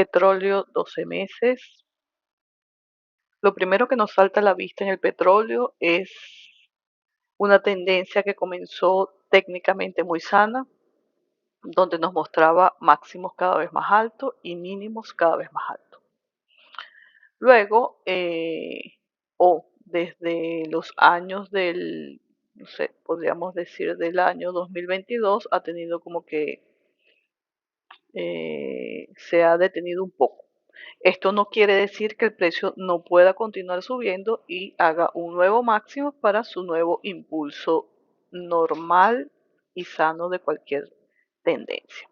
Petróleo 12 meses. Lo primero que nos salta a la vista en el petróleo es una tendencia que comenzó técnicamente muy sana, donde nos mostraba máximos cada vez más altos y mínimos cada vez más altos. Luego, o desde los años del, no sé, podríamos decir del año 2022, ha tenido como que se ha detenido un poco. Esto no quiere decir que el precio no pueda continuar subiendo y haga un nuevo máximo para su nuevo impulso normal y sano de cualquier tendencia.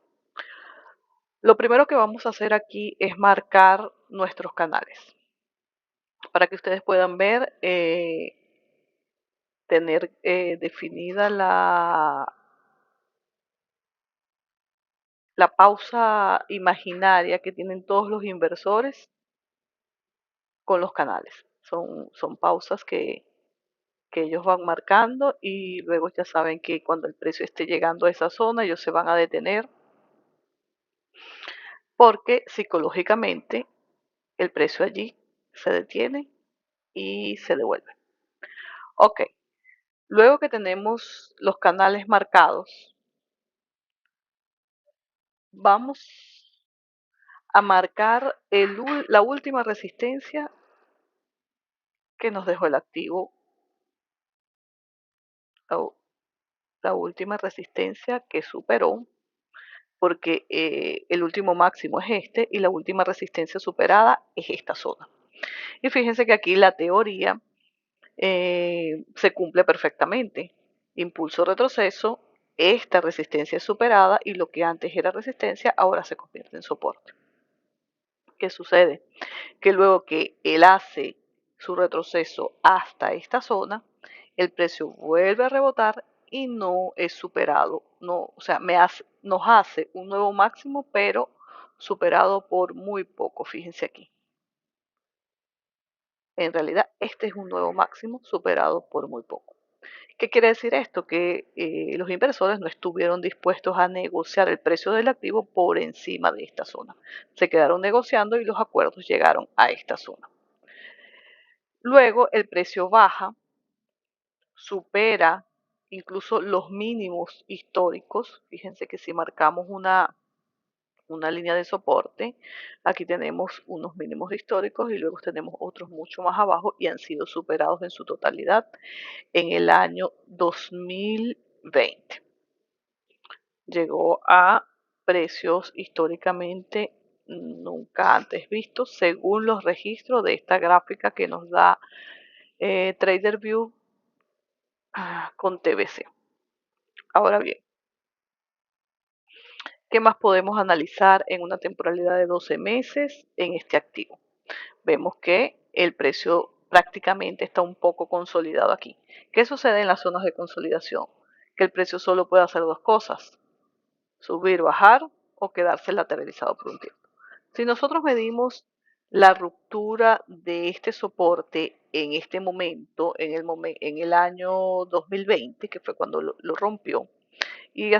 Lo primero que vamos a hacer aquí es marcar nuestros canales para que ustedes puedan ver, tener definida la pausa imaginaria que tienen todos los inversores con los canales. Son pausas que ellos van marcando y luego ya saben que cuando el precio esté llegando a esa zona ellos se van a detener porque psicológicamente el precio allí se detiene y se devuelve. Ok, luego que tenemos los canales marcados, vamos a marcar la última resistencia que nos dejó el activo, la, la última resistencia que superó, porque el último máximo es este y la última resistencia superada es esta zona. Y fíjense que aquí la teoría se cumple perfectamente. Impulso retroceso, esta resistencia es superada y lo que antes era resistencia ahora se convierte en soporte. ¿Qué sucede? Que luego que él hace su retroceso hasta esta zona, el precio vuelve a rebotar y no es superado. No, o sea, nos hace un nuevo máximo, pero superado por muy poco. Fíjense aquí. En realidad, este es un nuevo máximo superado por muy poco. ¿Qué quiere decir esto? Que los inversores no estuvieron dispuestos a negociar el precio del activo por encima de esta zona. Se quedaron negociando y los acuerdos llegaron a esta zona. Luego el precio baja, supera incluso los mínimos históricos. Fíjense que si marcamos una línea de soporte, aquí tenemos unos mínimos históricos y luego tenemos otros mucho más abajo y han sido superados en su totalidad en el año 2020. Llegó a precios históricamente nunca antes vistos según los registros de esta gráfica que nos da TraderView con TBC. Ahora bien, ¿qué más podemos analizar en una temporalidad de 12 meses en este activo? Vemos que el precio prácticamente está un poco consolidado aquí. ¿Qué sucede en las zonas de consolidación? Que el precio solo puede hacer dos cosas: subir, bajar o quedarse lateralizado por un tiempo. Si nosotros medimos la ruptura de este soporte en este momento, en el año 2020, que fue cuando lo rompió, y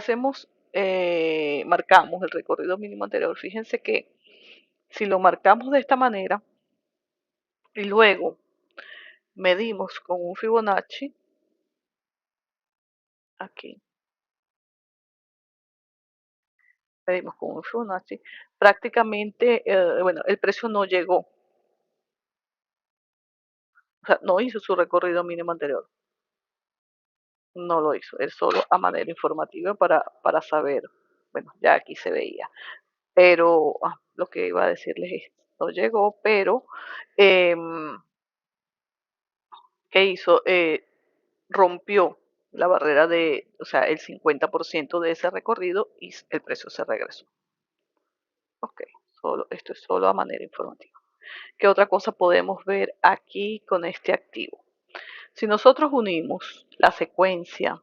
marcamos el recorrido mínimo anterior, fíjense que si lo marcamos de esta manera y luego medimos con un Fibonacci, aquí, medimos con un Fibonacci, prácticamente, bueno, el precio no llegó, o sea, no hizo su recorrido mínimo anterior. No lo hizo, él solo a manera informativa para saber, bueno, ya aquí se veía, pero lo que iba a decirles es, no llegó, pero eh, ¿qué hizo? Rompió la barrera de, o sea, el 50% de ese recorrido y el precio se regresó. Ok, esto es solo a manera informativa. ¿Qué otra cosa podemos ver aquí con este activo? Si nosotros unimos la secuencia,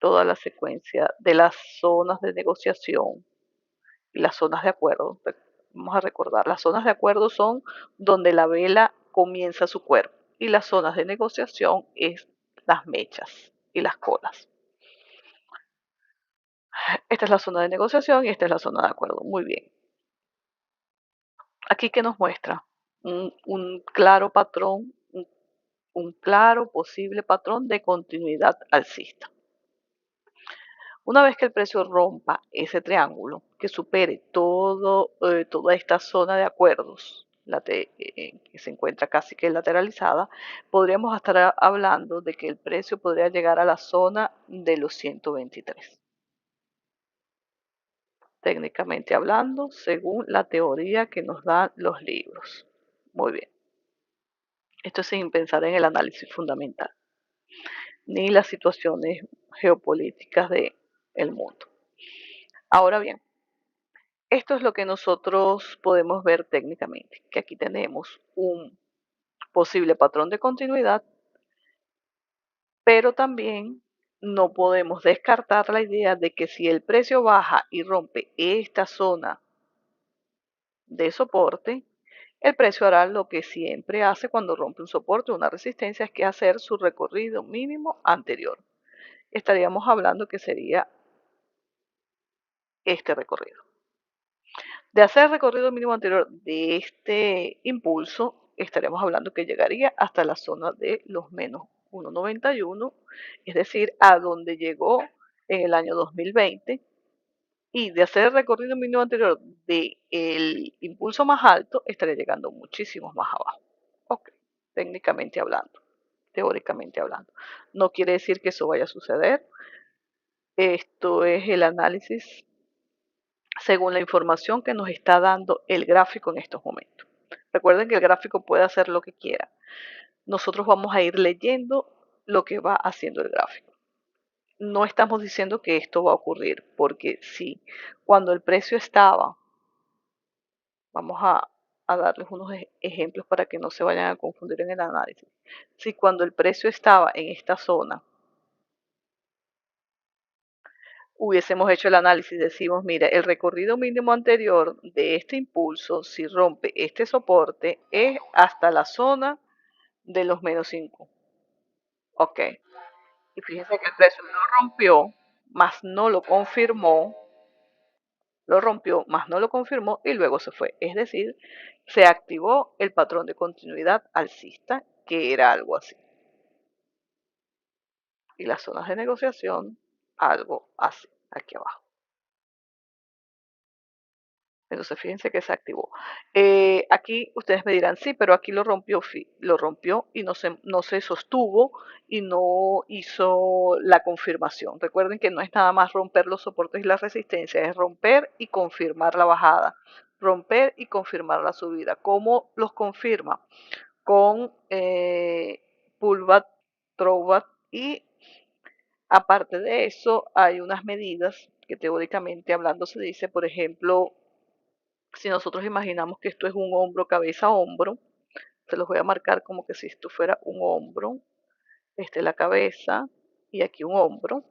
toda la secuencia de las zonas de negociación y las zonas de acuerdo. Vamos a recordar, las zonas de acuerdo son donde la vela comienza su cuerpo y las zonas de negociación es las mechas y las colas. Esta es la zona de negociación y esta es la zona de acuerdo. Muy bien. Aquí, ¿qué nos muestra? Un claro patrón, un claro posible patrón de continuidad alcista. Una vez que el precio rompa ese triángulo, que supere toda esta zona de acuerdos, que se encuentra casi que lateralizada, podríamos estar hablando de que el precio podría llegar a la zona de los 123. Técnicamente hablando, según la teoría que nos dan los libros. Muy bien. Esto sin pensar en el análisis fundamental, ni las situaciones geopolíticas del mundo. Ahora bien, esto es lo que nosotros podemos ver técnicamente, que aquí tenemos un posible patrón de continuidad, pero también no podemos descartar la idea de que si el precio baja y rompe esta zona de soporte, el precio hará lo que siempre hace cuando rompe un soporte o una resistencia, es que hacer su recorrido mínimo anterior. Estaríamos hablando que sería este recorrido. De hacer el recorrido mínimo anterior de este impulso, estaremos hablando que llegaría hasta la zona de los menos 1,91, es decir, a donde llegó en el año 2020, y de hacer el recorrido mínimo anterior del impulso más alto, estaría llegando muchísimo más abajo. Ok, técnicamente hablando, teóricamente hablando. No quiere decir que eso vaya a suceder. Esto es el análisis según la información que nos está dando el gráfico en estos momentos. Recuerden que el gráfico puede hacer lo que quiera. Nosotros vamos a ir leyendo lo que va haciendo el gráfico. No estamos diciendo que esto va a ocurrir, porque si cuando el precio estaba, vamos a darles unos ejemplos para que no se vayan a confundir en el análisis. Si cuando el precio estaba en esta zona, hubiésemos hecho el análisis, decimos, mira, el recorrido mínimo anterior de este impulso, si rompe este soporte, es hasta la zona de los menos 5. Ok. Y fíjense que el precio lo rompió, más no lo confirmó, lo rompió, más no lo confirmó y luego se fue. Es decir, se activó el patrón de continuidad alcista, que era algo así. Y las zonas de negociación, algo así, aquí abajo. Entonces fíjense que se activó. Aquí ustedes me dirán, sí, pero aquí lo rompió y no se sostuvo y no hizo la confirmación. Recuerden que no es nada más romper los soportes y las resistencias, es romper y confirmar la bajada, romper y confirmar la subida. ¿Cómo los confirma? Con pullback, throwback, y aparte de eso hay unas medidas que teóricamente hablando se dice, por ejemplo, si nosotros imaginamos que esto es un hombro, cabeza, hombro, se los voy a marcar como que si esto fuera un hombro, la cabeza y aquí un hombro.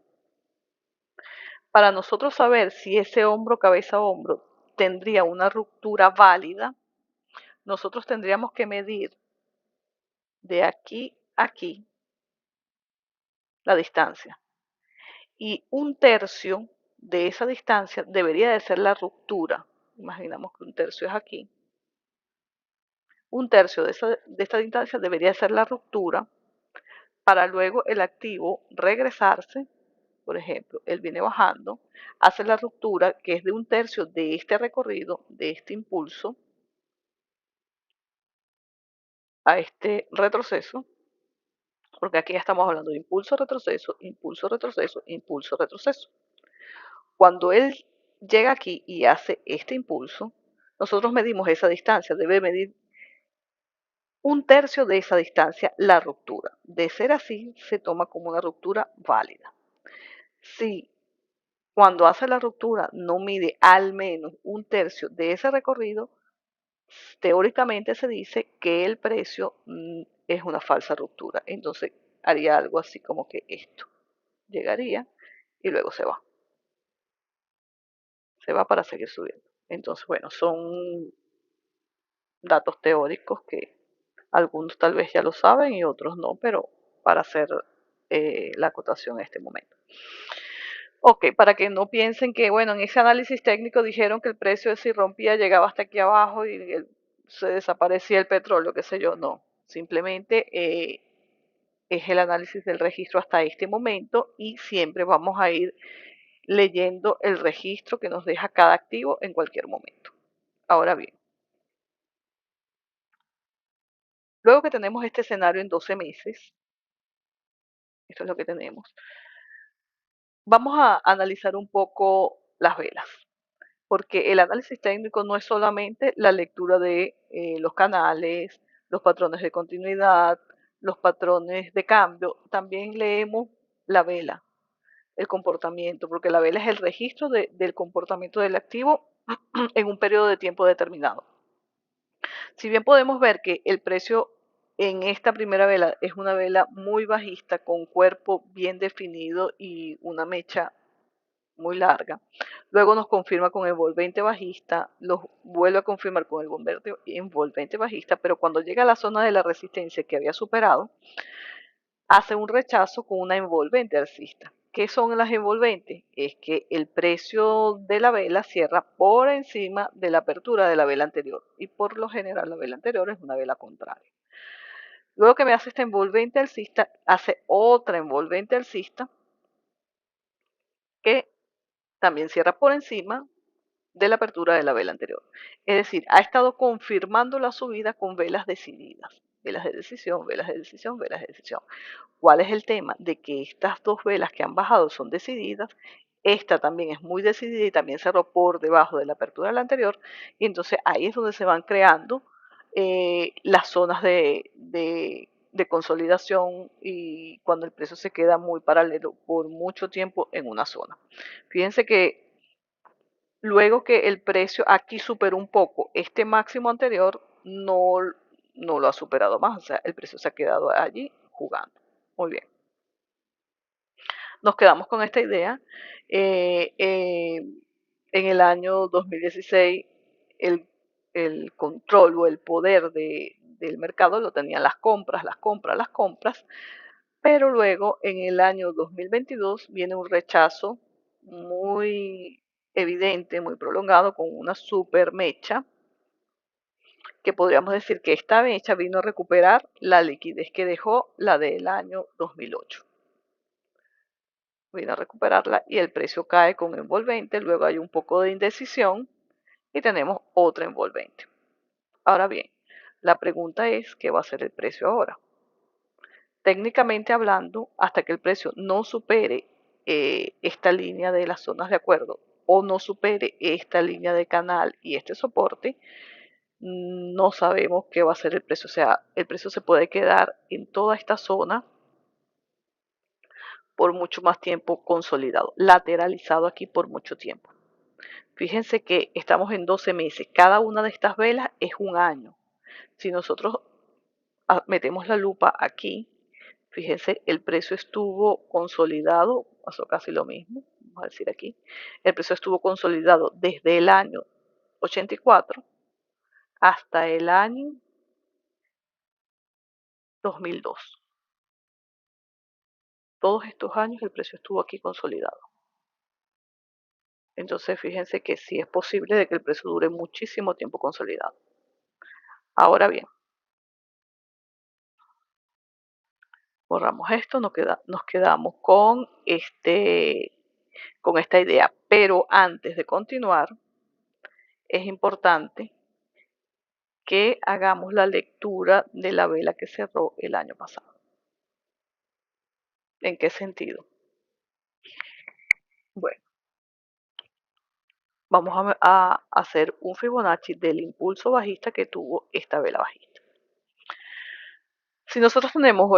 Para nosotros saber si ese hombro, cabeza, hombro tendría una ruptura válida, nosotros tendríamos que medir de aquí a aquí la distancia. Y un tercio de esa distancia debería de ser la ruptura. Imaginamos que un tercio es aquí. Un tercio de esta distancia debería ser la ruptura para luego el activo regresarse. Por ejemplo, él viene bajando, hace la ruptura que es de un tercio de este recorrido, de este impulso, a este retroceso, porque aquí ya estamos hablando de impulso, retroceso, impulso, retroceso, impulso, retroceso. Cuando él llega aquí y hace este impulso, nosotros medimos esa distancia, debe medir un tercio de esa distancia la ruptura. De ser así, se toma como una ruptura válida. Si cuando hace la ruptura no mide al menos un tercio de ese recorrido, teóricamente se dice que el precio es una falsa ruptura. Entonces haría algo así como que esto. Llegaría y luego se va. Se va para seguir subiendo. Entonces, bueno, son datos teóricos que algunos tal vez ya lo saben y otros no, pero para hacer la acotación en este momento. Ok, para que no piensen que, bueno, en ese análisis técnico dijeron que el precio de si rompía llegaba hasta aquí abajo y se desaparecía el petróleo, qué sé yo, no. Simplemente es el análisis del registro hasta este momento y siempre vamos a ir leyendo el registro que nos deja cada activo en cualquier momento. Ahora bien, luego que tenemos este escenario en 12 meses, esto es lo que tenemos, vamos a analizar un poco las velas, porque el análisis técnico no es solamente la lectura de los canales, los patrones de continuidad, los patrones de cambio, también leemos la vela, el comportamiento, porque la vela es el registro del comportamiento del activo en un periodo de tiempo determinado. Si bien podemos ver que el precio en esta primera vela es una vela muy bajista, con cuerpo bien definido y una mecha muy larga, luego nos confirma con el envolvente bajista, lo vuelve a confirmar con el envolvente bajista, pero cuando llega a la zona de la resistencia que había superado, hace un rechazo con una envolvente alcista. ¿Qué son las envolventes? Es que el precio de la vela cierra por encima de la apertura de la vela anterior y por lo general la vela anterior es una vela contraria. Luego que me hace esta envolvente alcista, hace otra envolvente alcista que también cierra por encima de la apertura de la vela anterior. Es decir, ha estado confirmando la subida con velas decididas. Velas de decisión, velas de decisión, velas de decisión. ¿Cuál es el tema? De que estas dos velas que han bajado son decididas. Esta también es muy decidida y también cerró por debajo de la apertura de la anterior. Y entonces ahí es donde se van creando las zonas de consolidación y cuando el precio se queda muy paralelo por mucho tiempo en una zona. Fíjense que luego que el precio aquí superó un poco este máximo anterior, no lo ha superado más. O sea, el precio se ha quedado allí jugando. Muy bien. Nos quedamos con esta idea. Eh, eh, en el año 2016, el, el control o el poder del mercado lo tenían las compras, las compras, las compras, pero luego en el año 2022 viene un rechazo muy evidente, muy prolongado, con una super mecha, que podríamos decir que esta mecha vino a recuperar la liquidez que dejó la del año 2008. Vino a recuperarla y el precio cae con envolvente, luego hay un poco de indecisión y tenemos otra envolvente. Ahora bien, la pregunta es, ¿qué va a ser el precio ahora? Técnicamente hablando, hasta que el precio no supere esta línea de las zonas de acuerdo o no supere esta línea de canal y este soporte, no sabemos qué va a ser el precio. O sea, el precio se puede quedar en toda esta zona por mucho más tiempo consolidado, lateralizado aquí por mucho tiempo. Fíjense que estamos en 12 meses, cada una de estas velas es un año. Si nosotros metemos la lupa aquí, fíjense, el precio estuvo consolidado, pasó casi lo mismo, vamos a decir aquí, el precio estuvo consolidado desde el año 84 hasta el año 2002. Todos estos años el precio estuvo aquí consolidado. Entonces fíjense que sí es posible de que el precio dure muchísimo tiempo consolidado. Ahora bien, borramos esto, nos quedamos con esta idea. Pero antes de continuar, es importante que hagamos la lectura de la vela que cerró el año pasado. ¿En qué sentido? Bueno, vamos a hacer un Fibonacci del impulso bajista que tuvo esta vela bajista. Si nosotros tenemos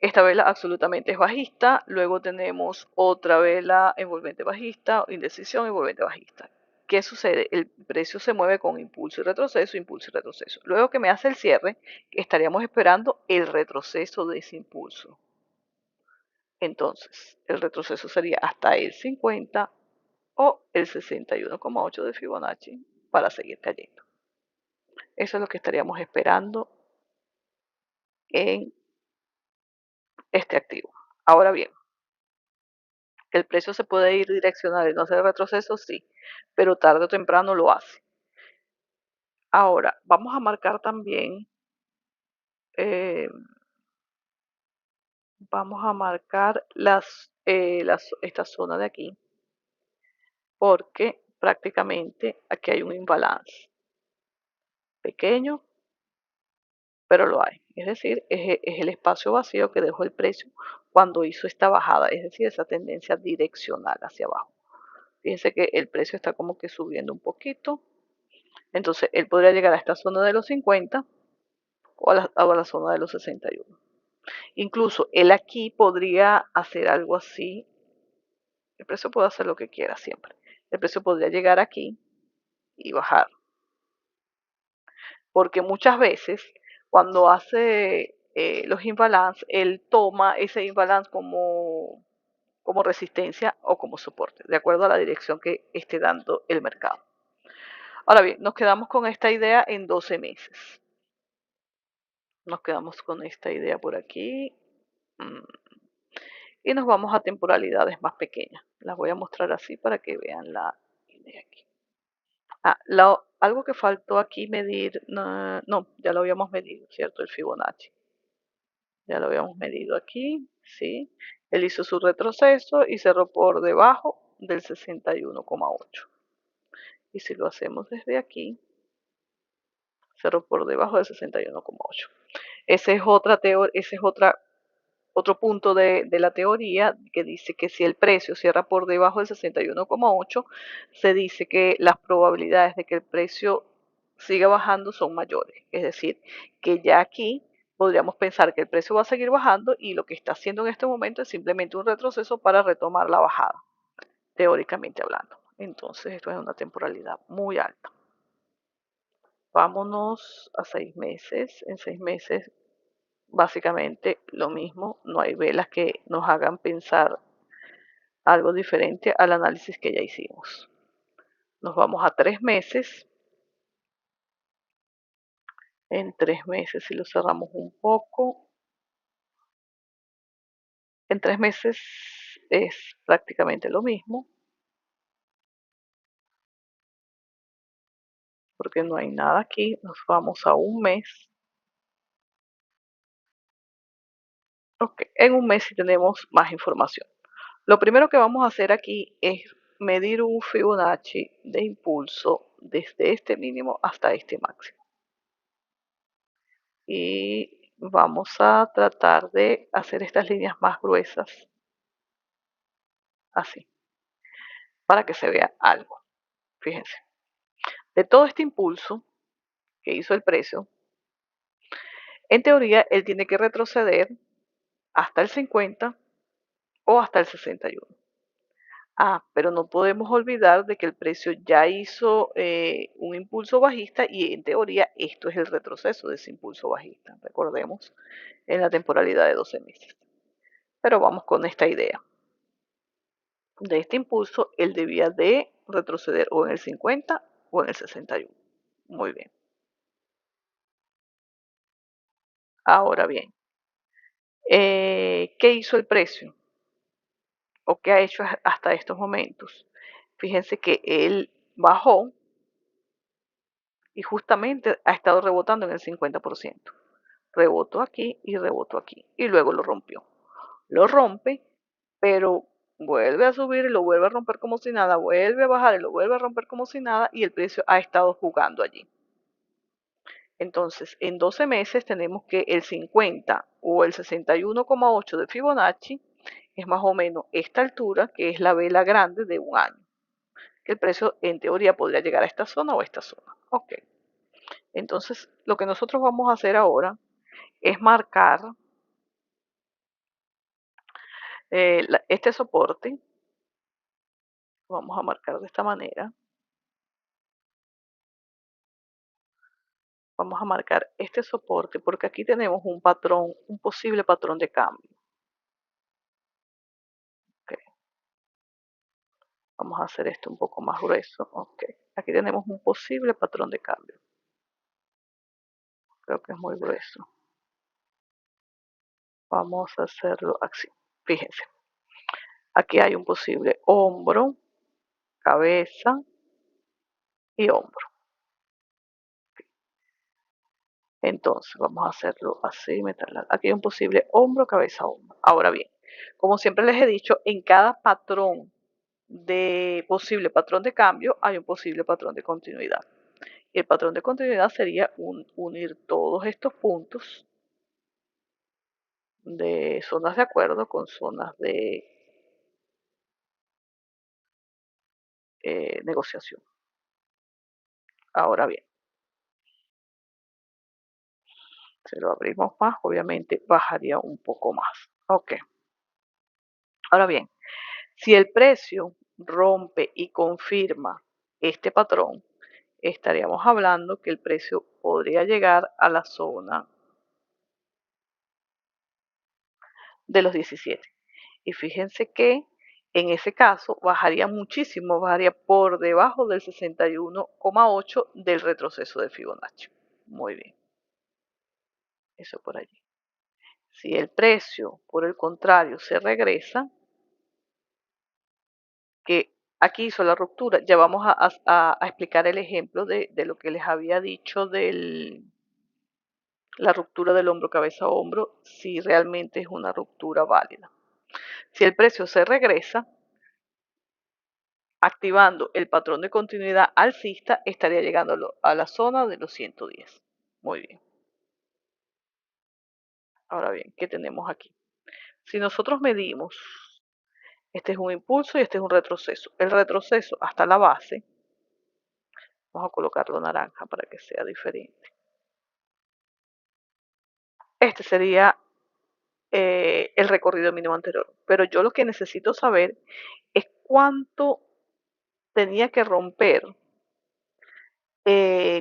esta vela absolutamente es bajista, luego tenemos otra vela envolvente bajista, indecisión envolvente bajista. ¿Qué sucede? El precio se mueve con impulso y retroceso, impulso y retroceso. Luego que me hace el cierre, estaríamos esperando el retroceso de ese impulso. Entonces, el retroceso sería hasta el 50 o el 61,8 de Fibonacci para seguir cayendo. Eso es lo que estaríamos esperando en este activo. Ahora bien, El precio se puede ir direccional y no hacer retroceso, sí, pero tarde o temprano lo hace. Ahora, vamos a marcar también, eh, vamos a marcar esta zona de aquí, porque prácticamente aquí hay un imbalance pequeño, pero lo hay. Es decir, es el espacio vacío que dejó el precio cuando hizo esta bajada, es decir, esa tendencia direccional hacia abajo. Fíjense que el precio está como que subiendo un poquito. Entonces, él podría llegar a esta zona de los 50 o a la zona de los 61. Incluso él aquí podría hacer algo así. El precio puede hacer lo que quiera siempre. El precio podría llegar aquí y bajar. Porque muchas veces cuando hace los imbalance, él toma ese imbalance como resistencia o como soporte, de acuerdo a la dirección que esté dando el mercado. Ahora bien, nos quedamos con esta idea en 12 meses. Nos quedamos con esta idea por aquí. mm, Y nos vamos a temporalidades más pequeñas. Las voy a mostrar así para que vean la idea aquí. Algo que faltó aquí medir, no, no, ya lo habíamos medido, ¿cierto? El Fibonacci. Ya lo habíamos medido aquí, ¿sí? Él hizo su retroceso y cerró por debajo del 61,8. Y si lo hacemos desde aquí, cerró por debajo del 61,8. Ese es otro punto de la teoría que dice que si el precio cierra por debajo del 61,8, se dice que las probabilidades de que el precio siga bajando son mayores. Es decir, que ya aquí podríamos pensar que el precio va a seguir bajando y lo que está haciendo en este momento es simplemente un retroceso para retomar la bajada, teóricamente hablando. Entonces esto es una temporalidad muy alta. Vámonos a 6 meses. En 6 meses básicamente lo mismo, no hay velas que nos hagan pensar algo diferente al análisis que ya hicimos. Nos vamos a 3 meses. En 3 meses, si lo cerramos un poco, en 3 meses es prácticamente lo mismo, porque no hay nada aquí. Nos vamos a un mes. Ok, en un mes sí tenemos más información. Lo primero que vamos a hacer aquí es medir un Fibonacci de impulso desde este mínimo hasta este máximo. Y vamos a tratar de hacer estas líneas más gruesas, así, para que se vea algo. Fíjense, de todo este impulso que hizo el precio, en teoría él tiene que retroceder hasta el 50 o hasta el 61. Pero no podemos olvidar de que el precio ya hizo un impulso bajista y en teoría esto es el retroceso de ese impulso bajista. Recordemos en la temporalidad de 12 meses. Pero vamos con esta idea. De este impulso, él debía de retroceder o en el 50 o en el 61. Muy bien. Ahora bien, ¿qué hizo el precio? ¿O qué ha hecho hasta estos momentos? Fíjense que él bajó y justamente ha estado rebotando en el 50%. Rebotó aquí y rebotó aquí. Y luego lo rompió. Lo rompe, pero vuelve a subir y lo vuelve a romper como si nada. Vuelve a bajar y lo vuelve a romper como si nada. Y el precio ha estado jugando allí. Entonces, en 12 meses tenemos que el 50 o el 61,8 de Fibonacci es más o menos esta altura, que es la vela grande de un año. Que el precio en teoría podría llegar a esta zona o a esta zona. Ok. Entonces, lo que nosotros vamos a hacer ahora es marcar este soporte. Vamos a marcar de esta manera. Vamos a marcar este soporte porque aquí tenemos un patrón, un posible patrón de cambio. Okay. Vamos a hacer esto un poco más grueso. Okay. Aquí tenemos un posible patrón de cambio. Creo que es muy grueso. Vamos a hacerlo así. Fíjense. Aquí hay un posible hombro, cabeza y hombro. Entonces vamos a hacerlo así, meterla. Aquí hay un posible hombro, cabeza, hombro. Ahora bien, como siempre les he dicho, en cada patrón de posible patrón de cambio hay un posible patrón de continuidad. Y el patrón de continuidad sería unir todos estos puntos de zonas de acuerdo con zonas de negociación. Ahora bien, si lo abrimos más, obviamente bajaría un poco más. Ok. Ahora bien, si el precio rompe y confirma este patrón, estaríamos hablando que el precio podría llegar a la zona de los 17. Y fíjense que en ese caso bajaría muchísimo, bajaría por debajo del 61,8 del retroceso de Fibonacci. Muy bien, eso por allí. Si el precio, por el contrario, se regresa, que aquí hizo la ruptura, ya vamos a explicar el ejemplo de lo que les había dicho de la ruptura del hombro cabeza a hombro, si realmente es una ruptura válida. Si el precio se regresa, activando el patrón de continuidad alcista, estaría llegando a la zona de los 110. Muy bien. Ahora bien, ¿qué tenemos aquí? Si nosotros medimos, este es un impulso y este es un retroceso. El retroceso hasta la base, vamos a colocarlo naranja para que sea diferente. Este sería el recorrido mínimo anterior. Pero yo lo que necesito saber es cuánto tenía que romper,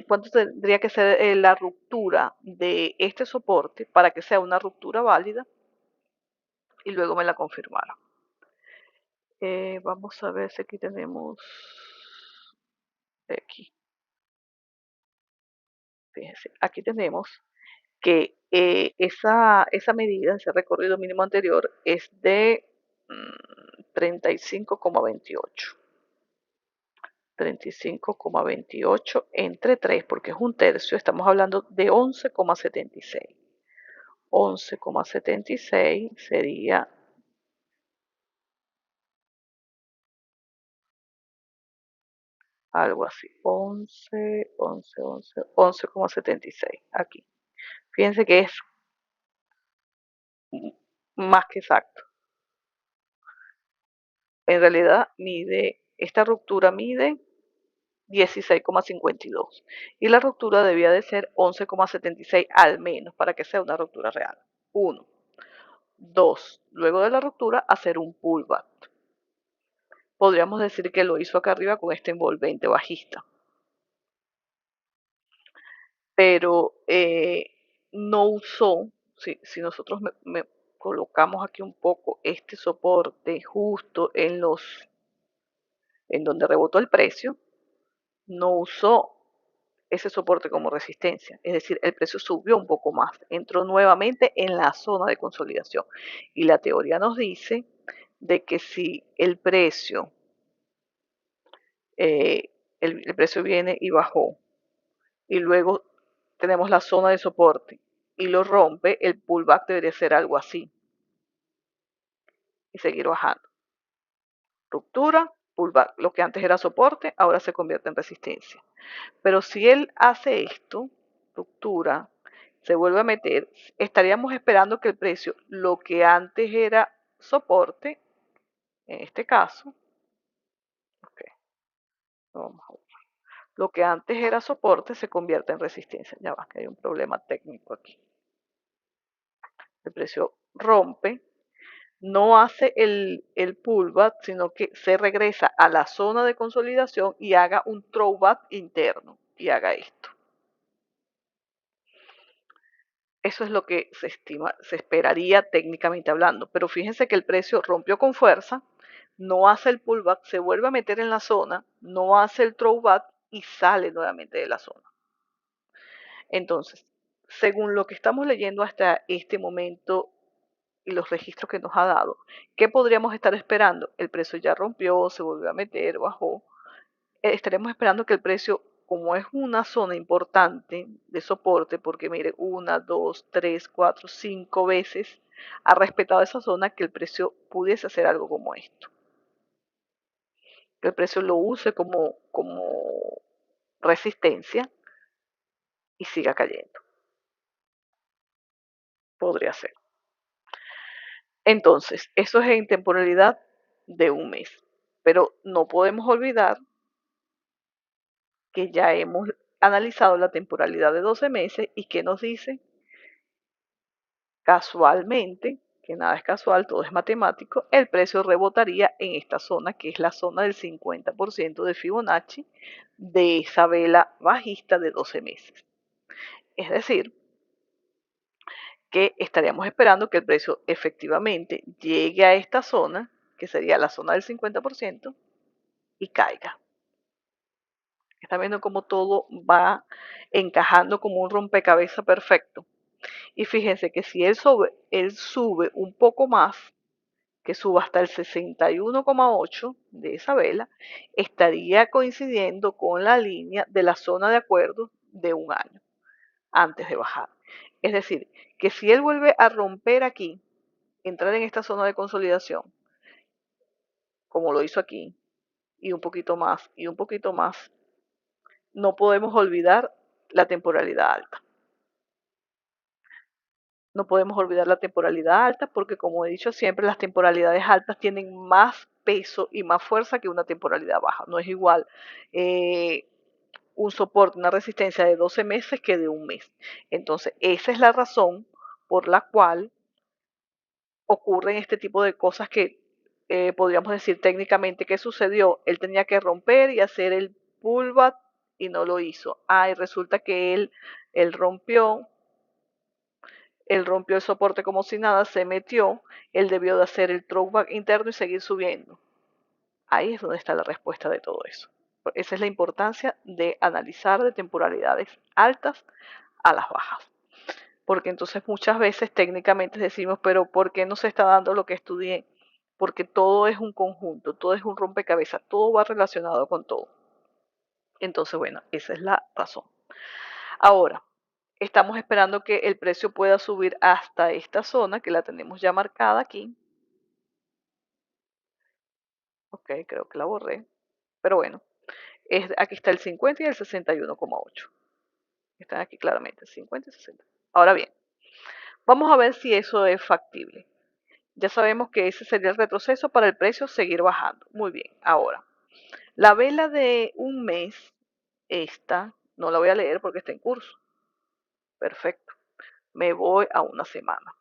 cuánto tendría que ser la ruptura de este soporte para que sea una ruptura válida y luego me la confirmaron. Vamos a ver si aquí tenemos aquí. Fíjense, aquí tenemos que esa medida, ese recorrido mínimo anterior es de 35,28. 35,28 entre 3, porque es un tercio, estamos hablando de 11,76. 11,76 sería algo así, 11,76 aquí. Fíjense que es más que exacto. En realidad esta ruptura mide 16,52 y la ruptura debía de ser 11,76 al menos para que sea una ruptura real. 1. 2. Luego de la ruptura hacer un pullback. Podríamos decir que lo hizo acá arriba con este envolvente bajista. Pero no usó, si nosotros colocamos aquí un poco este soporte justo en donde rebotó el precio, no usó ese soporte como resistencia, es decir, el precio subió un poco más, entró nuevamente en la zona de consolidación y la teoría nos dice de que si el precio el precio viene y bajó y luego tenemos la zona de soporte y lo rompe, el pullback debería ser algo así y seguir bajando. Ruptura, pullback. Lo que antes era soporte, ahora se convierte en resistencia. Pero si él hace esto, ruptura, se vuelve a meter, estaríamos esperando que el precio, lo que antes era soporte, en este caso, okay, vamos a ver, lo que antes era soporte se convierte en resistencia. Ya va, que hay un problema técnico aquí. El precio rompe, no hace el pullback, sino que se regresa a la zona de consolidación y haga un throwback interno y haga esto. Eso es lo que se estima, se esperaría técnicamente hablando. Pero fíjense que el precio rompió con fuerza, no hace el pullback, se vuelve a meter en la zona, no hace el throwback y sale nuevamente de la zona. Entonces, según lo que estamos leyendo hasta este momento y los registros que nos ha dado, ¿qué podríamos estar esperando? El precio ya rompió, se volvió a meter, bajó. Estaremos esperando que el precio, como es una zona importante de soporte, porque mire, una, dos, tres, cuatro, cinco veces ha respetado esa zona, que el precio pudiese hacer algo como esto. Que el precio lo use como resistencia y siga cayendo. Podría ser. Entonces, eso es en temporalidad de un mes. Pero no podemos olvidar que ya hemos analizado la temporalidad de 12 meses y que nos dice casualmente, que nada es casual, todo es matemático, el precio rebotaría en esta zona, que es la zona del 50% de Fibonacci de esa vela bajista de 12 meses. Es decir, que estaríamos esperando que el precio efectivamente llegue a esta zona, que sería la zona del 50%, y caiga. Están viendo cómo todo va encajando como un rompecabezas perfecto. Y fíjense que si él sube un poco más, que suba hasta el 61,8 de esa vela, estaría coincidiendo con la línea de la zona de acuerdo de un año antes de bajar. Es decir, que si él vuelve a romper aquí, entrar en esta zona de consolidación, como lo hizo aquí, y un poquito más, y un poquito más, no podemos olvidar la temporalidad alta. No podemos olvidar la temporalidad alta porque, como he dicho siempre, las temporalidades altas tienen más peso y más fuerza que una temporalidad baja. No es igual un soporte, una resistencia de 12 meses que de un mes. Entonces, esa es la razón por la cual ocurren este tipo de cosas que podríamos decir técnicamente que sucedió. Él tenía que romper y hacer el pullback y no lo hizo. Y resulta que él rompió él rompió el soporte como si nada, se metió, él debió de hacer el throwback interno y seguir subiendo. Ahí es donde está la respuesta de todo eso. Esa es la importancia de analizar de temporalidades altas a las bajas. Porque entonces muchas veces técnicamente decimos, pero ¿por qué no se está dando lo que estudié? Porque todo es un conjunto, todo es un rompecabezas, todo va relacionado con todo. Entonces, bueno, esa es la razón. Ahora, estamos esperando que el precio pueda subir hasta esta zona, que la tenemos ya marcada aquí. Ok, creo que la borré. Pero bueno, aquí está el 50 y el 61,8. Están aquí claramente, 50 y 60. Ahora bien, vamos a ver si eso es factible. Ya sabemos que ese sería el retroceso para el precio seguir bajando. Muy bien, ahora, la vela de un mes, esta, no la voy a leer porque está en curso. Perfecto. Me voy a una semana.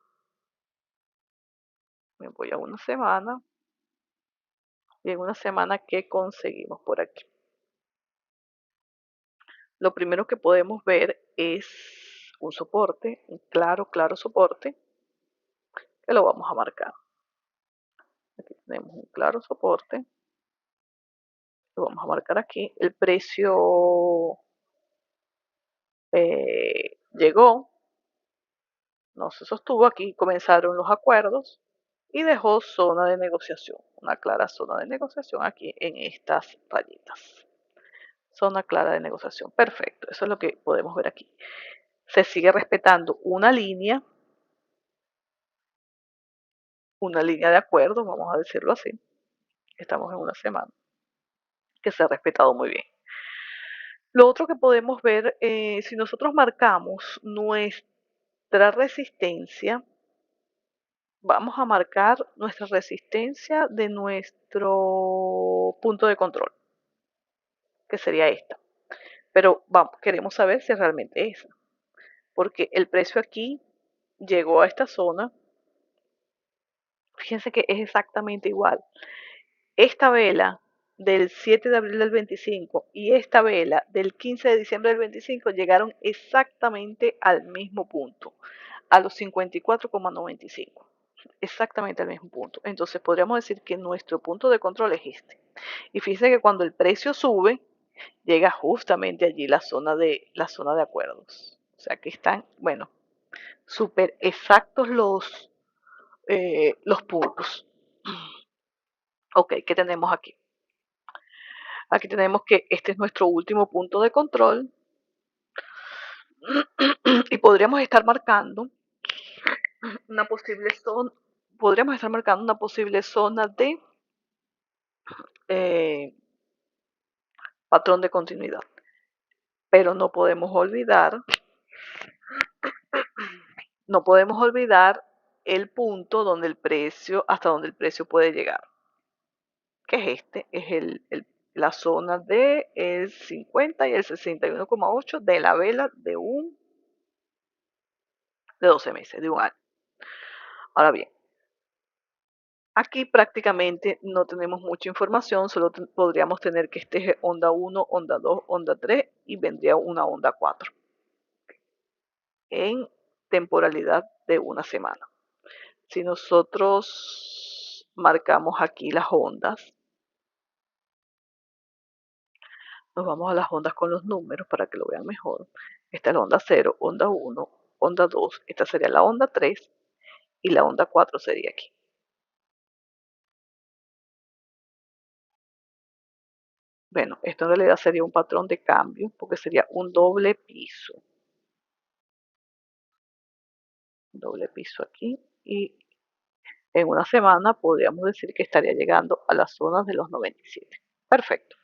Me voy a una semana. Y en una semana, ¿qué conseguimos por aquí? Lo primero que podemos ver es un soporte, un claro soporte, que lo vamos a marcar. Aquí tenemos un claro soporte, lo vamos a marcar aquí. El precio llegó, no se sostuvo, aquí comenzaron los acuerdos y dejó zona de negociación, una clara zona de negociación aquí en estas rayitas. Zona clara de negociación, perfecto, eso es lo que podemos ver aquí. Se sigue respetando una línea de acuerdo, vamos a decirlo así. Estamos en una semana que se ha respetado muy bien. Lo otro que podemos ver, si nosotros marcamos nuestra resistencia, vamos a marcar nuestra resistencia de nuestro punto de control, que sería esta. Pero vamos, queremos saber si realmente es esa, porque el precio aquí llegó a esta zona. Fíjense que es exactamente igual. Esta vela del 7 de abril del 25 y esta vela del 15 de diciembre del 25 llegaron exactamente al mismo punto, a los 54,95. Exactamente al mismo punto. Entonces podríamos decir que nuestro punto de control es este. Y fíjense que cuando el precio sube, llega justamente allí la zona de acuerdos. O sea que están, bueno, súper exactos los puntos. Ok, ¿qué tenemos aquí? Aquí tenemos que este es nuestro último punto de control y podríamos estar marcando una posible zona, podríamos estar marcando una posible zona de eh, patrón de continuidad. Pero no podemos olvidar el punto donde el precio, hasta donde el precio puede llegar. Que es este, es la zona de el 50 y el 61,8 de la vela de 12 meses, de un año. Ahora bien, aquí prácticamente no tenemos mucha información, solo podríamos tener que este es onda 1, onda 2, onda 3 y vendría una onda 4 en temporalidad de una semana. Si nosotros marcamos aquí las ondas, nos vamos a las ondas con los números para que lo vean mejor. Esta es la onda 0, onda 1, onda 2, esta sería la onda 3 y la onda 4 sería aquí. Bueno, esto en realidad sería un patrón de cambio porque sería un doble piso. Doble piso aquí y en una semana podríamos decir que estaría llegando a las zonas de los 97. Perfecto.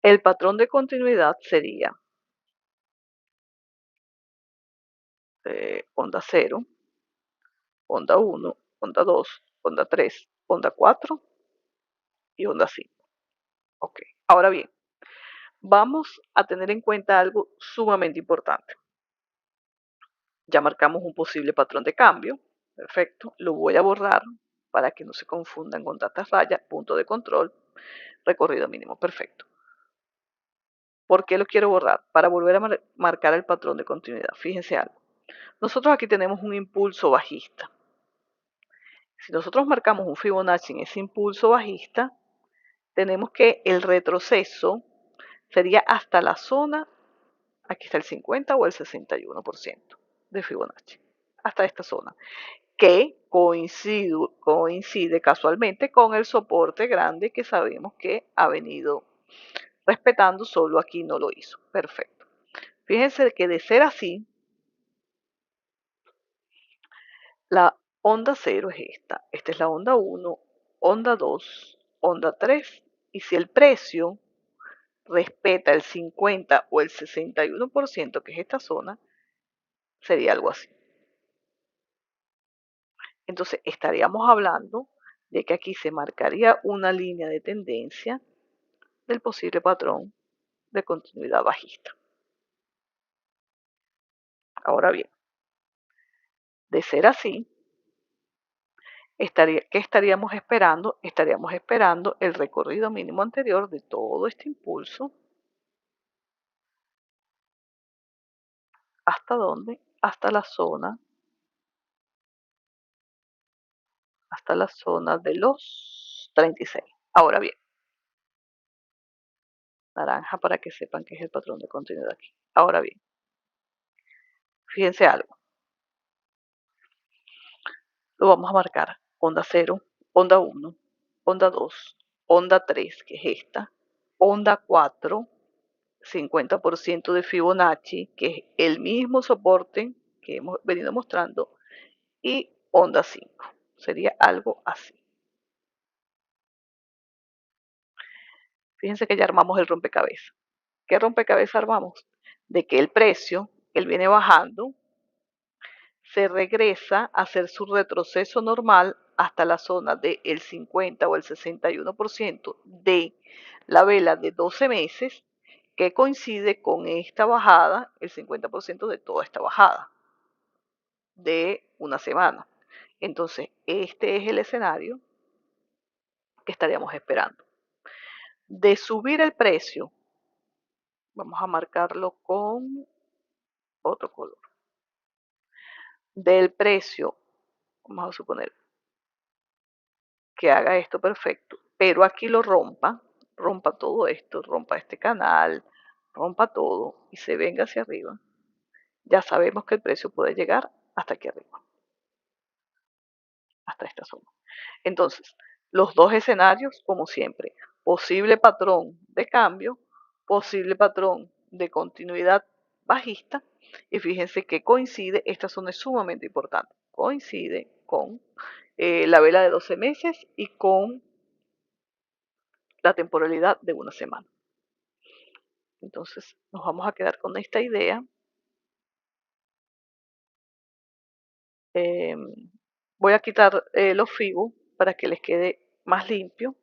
El patrón de continuidad sería onda 0, onda 1, onda 2, onda 3, onda 4 y onda 5. Ok, ahora bien, vamos a tener en cuenta algo sumamente importante. Ya marcamos un posible patrón de cambio. Perfecto, lo voy a borrar para que no se confundan con tantas rayas, punto de control, recorrido mínimo, perfecto. ¿Por qué lo quiero borrar? Para volver a marcar el patrón de continuidad. Fíjense algo. Nosotros aquí tenemos un impulso bajista. Si nosotros marcamos un Fibonacci en ese impulso bajista, tenemos que el retroceso sería hasta la zona, aquí está el 50 o el 61% de Fibonacci, hasta esta zona, que coincide casualmente con el soporte grande que sabemos que ha venido respetando, solo aquí no lo hizo. Perfecto. Fíjense que de ser así, la onda 0 es esta. Esta es la onda 1, onda 2, onda 3. Y si el precio respeta el 50 o el 61%, que es esta zona, sería algo así. Entonces estaríamos hablando de que aquí se marcaría una línea de tendencia del posible patrón de continuidad bajista. Ahora bien, de ser así, ¿qué estaríamos esperando? Estaríamos esperando el recorrido mínimo anterior de todo este impulso. ¿Hasta dónde? Hasta la zona de los 36. Ahora bien, naranja para que sepan que es el patrón de continuidad aquí. Ahora bien, fíjense algo. Lo vamos a marcar. Onda 0, onda 1, onda 2, onda 3, que es esta. Onda 4, 50% de Fibonacci, que es el mismo soporte que hemos venido mostrando. Y onda 5. Sería algo así. Fíjense que ya armamos el rompecabezas. ¿Qué rompecabezas armamos? De que el precio, él viene bajando, se regresa a hacer su retroceso normal hasta la zona del 50 o el 61% de la vela de 12 meses, que coincide con esta bajada, el 50% de toda esta bajada de una semana. Entonces, este es el escenario que estaríamos esperando. De subir el precio, vamos a marcarlo con otro color. Del precio, vamos a suponer que haga esto perfecto, pero aquí lo rompa todo esto, rompa este canal, rompa todo y se venga hacia arriba, ya sabemos que el precio puede llegar hasta aquí arriba. hasta esta zona. Entonces, los dos escenarios, como siempre, posible patrón de cambio, posible patrón de continuidad bajista, y fíjense que coincide, esta zona es sumamente importante, coincide con la vela de 12 meses y con la temporalidad de una semana. Entonces, nos vamos a quedar con esta idea. Eh, Voy a quitar los Fibu para que les quede más limpio.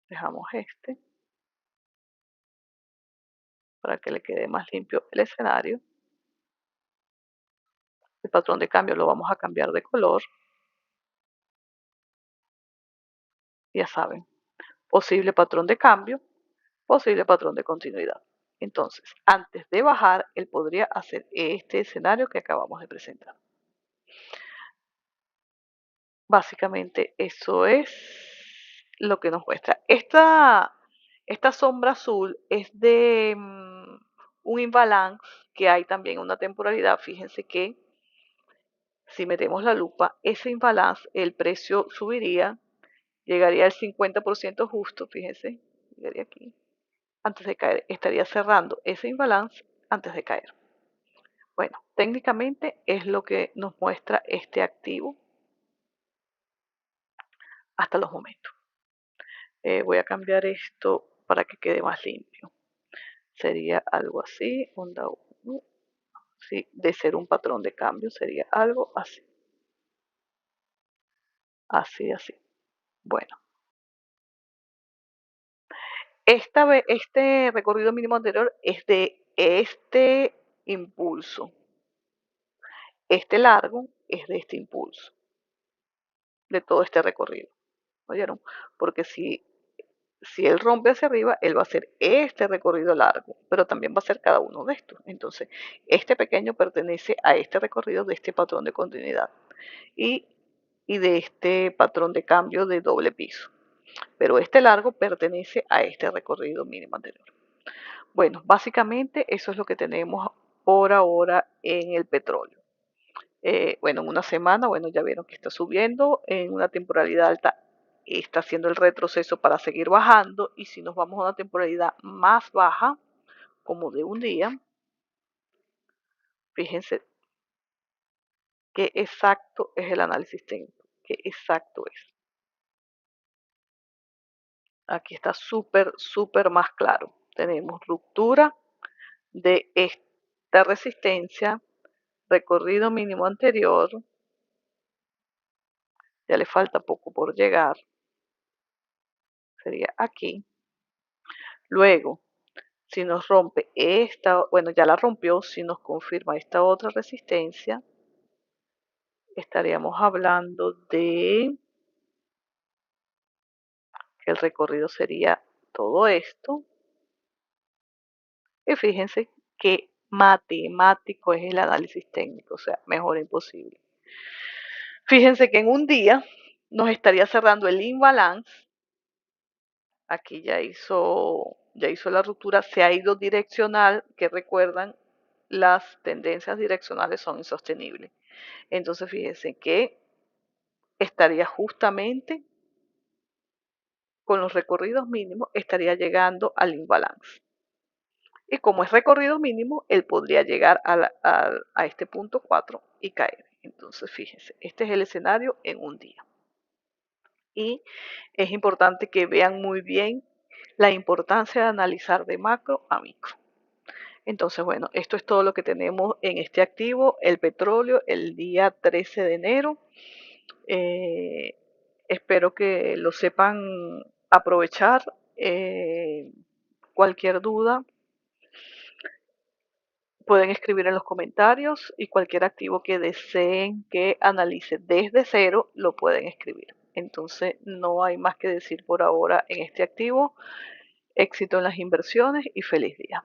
Dejamos este para que le quede más limpio el escenario. El patrón de cambio lo vamos a cambiar de color. Ya saben, posible patrón de cambio, posible patrón de continuidad. Entonces, antes de bajar, él podría hacer este escenario que acabamos de presentar. Básicamente eso es lo que nos muestra. Esta sombra azul es de un imbalance que hay también una temporalidad. Fíjense que si metemos la lupa, ese imbalance, el precio subiría, llegaría al 50% justo, fíjense, llegaría aquí, antes de caer. Estaría cerrando ese imbalance antes de caer. Bueno, técnicamente es lo que nos muestra este activo hasta los momentos. Voy a cambiar esto para que quede más limpio. Sería algo así, onda 1, sí, de ser un patrón de cambio, sería algo así. Así, así. Bueno, este recorrido mínimo anterior es de este impulso. Este largo es de este impulso, de todo este recorrido. ¿Oyeron? Porque si él rompe hacia arriba, él va a hacer este recorrido largo, pero también va a hacer cada uno de estos. Entonces, este pequeño pertenece a este recorrido de este patrón de continuidad y, y de este patrón de cambio de doble piso. Pero este largo pertenece a este recorrido mínimo anterior. Bueno, básicamente eso es lo que tenemos por ahora en el petróleo. Bueno, en una semana, bueno, ya vieron que está subiendo, en una temporalidad alta está haciendo el retroceso para seguir bajando, y si nos vamos a una temporalidad más baja, como de un día, fíjense qué exacto es el análisis técnico, qué exacto es. Aquí está súper, súper más claro. Tenemos ruptura de esta resistencia, recorrido mínimo anterior, ya le falta poco por llegar, sería aquí. Luego, si nos rompe esta, bueno, ya la rompió, si nos confirma esta otra resistencia, estaríamos hablando de que el recorrido sería todo esto. Y fíjense que matemático es el análisis técnico, o sea, mejor imposible. Fíjense que en un día nos estaría cerrando el imbalance. Aquí ya hizo la ruptura, se ha ido direccional, que recuerdan, las tendencias direccionales son insostenibles. Entonces fíjense que estaría justamente con los recorridos mínimos, estaría llegando al imbalance. Y como es recorrido mínimo, él podría llegar a este punto 4 y caer. Entonces fíjense, este es el escenario en un día. Y es importante que vean muy bien la importancia de analizar de macro a micro. Entonces, bueno, esto es todo lo que tenemos en este activo, el petróleo, el día 13 de enero. Eh, Espero que lo sepan aprovechar. Cualquier duda pueden escribir en los comentarios, y cualquier activo que deseen que analice desde cero lo pueden escribir. Entonces, no hay más que decir por ahora en este activo. Éxito en las inversiones y feliz día.